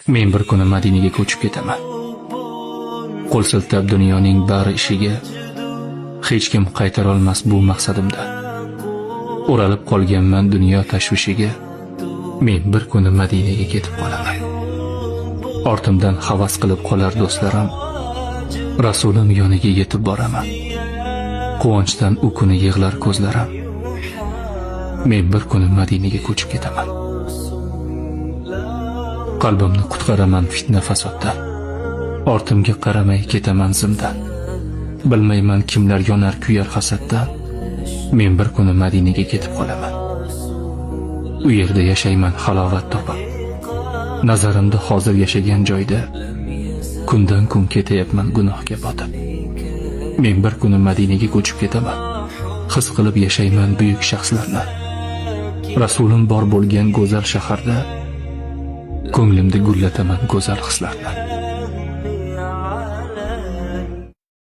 Men bir kuni Madinaga ko'chib ketaman. Qo'l siltab dunyoning bari ishiga, hech kim qaytara olmas bu maqsadimda. O'ralib qolganman dunyo tashvishiga, men bir kuni Madinaga ketib qolaman. Ortimdan havas qilib qolar do'stlarim, Rasulim yoniga yetib boraman. Quvonchdan u kuni yig'lar ko'zlarim. Men bir kuni Madinaga ko'chib ketaman. Qalbimni qutqaraman fitna fasoddan. Ortimga qaramay ketaman zimdan. Bilmayman kimlar yonar kuyar hasaddan. Men bir kuni Madinaga ketib qolaman. U yerda yashayman halovat topib. Nazarimda hozir yashagan joyda kundan kun ketayapman gunohga botib. Men bir kuni Madinaga ko'chib ketaman. His qilib yashayman buyuk shaxslarni. Rasulim bor bo'lgan go'zal shaharda ko'nglimda gullataman go'zal hislarni.